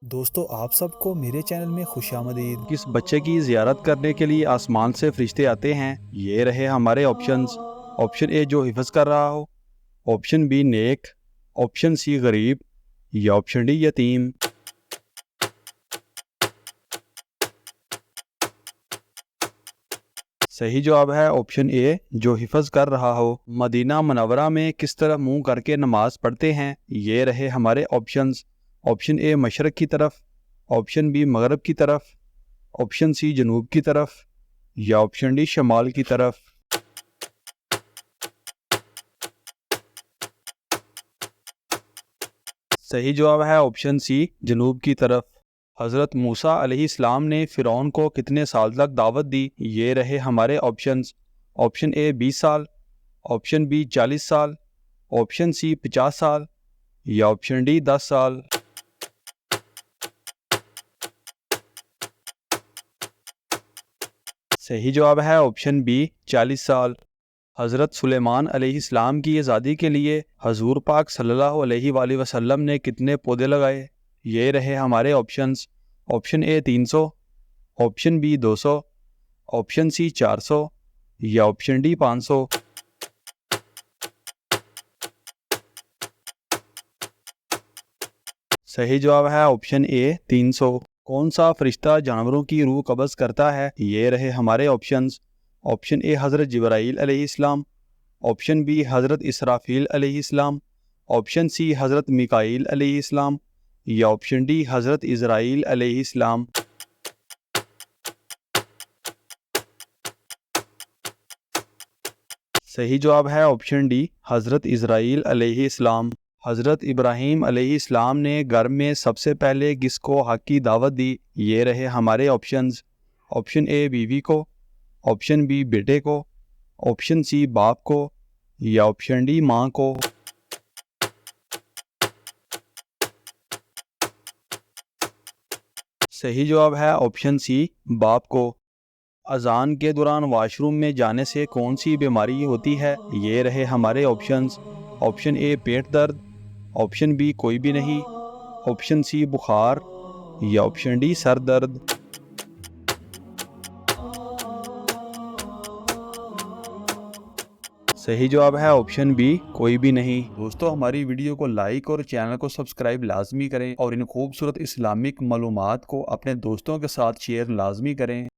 دوستو آپ سب کو میرے چینل میں خوش آمدید۔ کس بچے کی زیارت کرنے کے لیے آسمان سے فرشتے آتے ہیں؟ یہ رہے ہمارے آپشنز۔ آپشن اے جو حفظ کر رہا ہو، آپشن بی نیک، آپشن سی غریب، یا آپشن ڈی یتیم۔ صحیح جواب ہے آپشن اے جو حفظ کر رہا ہو۔ مدینہ منورہ میں کس طرح منہ کر کے نماز پڑھتے ہیں؟ یہ رہے ہمارے آپشنز۔ آپشن اے مشرق کی طرف، آپشن بی مغرب کی طرف، آپشن سی جنوب کی طرف، یا آپشن ڈی شمال کی طرف۔ صحیح جواب ہے آپشن سی جنوب کی طرف۔ حضرت موسیٰ علیہ السلام نے فرعون کو کتنے سال تک دعوت دی؟ یہ رہے ہمارے آپشنز۔ آپشن اے 20 سال، آپشن بی 40 سال، آپشن سی 50 سال، یا آپشن ڈی 10 سال۔ صحیح جواب ہے آپشن بی 40 سال۔ حضرت سلیمان علیہ السلام کی آزادی کے لیے حضور پاک صلی اللہ علیہ وآلہ وسلم نے کتنے پودے لگائے؟ یہ رہے ہمارے آپشنز۔ آپشن اے 300، آپشن بی 200، آپشن سی 400، یا آپشن ڈی 500۔ صحیح جواب ہے آپشن اے 300۔ کون سا فرشتہ جانوروں کی روح قبض کرتا ہے؟ یہ رہے ہمارے آپشنز۔ آپشن اے حضرت جبرائیل علیہ السلام، آپشن بی حضرت اسرافیل علیہ السلام، آپشن سی حضرت میکائیل علیہ السلام، یا آپشن ڈی حضرت اسرائیل علیہ السلام۔ صحیح جواب ہے آپشن ڈی حضرت اسرائیل علیہ السلام۔ حضرت ابراہیم علیہ السلام نے گھر میں سب سے پہلے کس کو حق کی دعوت دی؟ یہ رہے ہمارے آپشنز۔ آپشن اے بیوی کو، آپشن بی بیٹے کو، آپشن سی باپ کو، یا آپشن ڈی ماں کو۔ صحیح جواب ہے آپشن سی باپ کو۔ اذان کے دوران واش روم میں جانے سے کون سی بیماری ہوتی ہے؟ یہ رہے ہمارے آپشنز۔ آپشن اے پیٹ درد، آپشن بی کوئی بھی نہیں، آپشن سی بخار، یا آپشن ڈی سر درد۔ صحیح جواب ہے آپشن بی کوئی بھی نہیں۔ دوستو ہماری ویڈیو کو لائک اور چینل کو سبسکرائب لازمی کریں، اور ان خوبصورت اسلامک معلومات کو اپنے دوستوں کے ساتھ شیئر لازمی کریں۔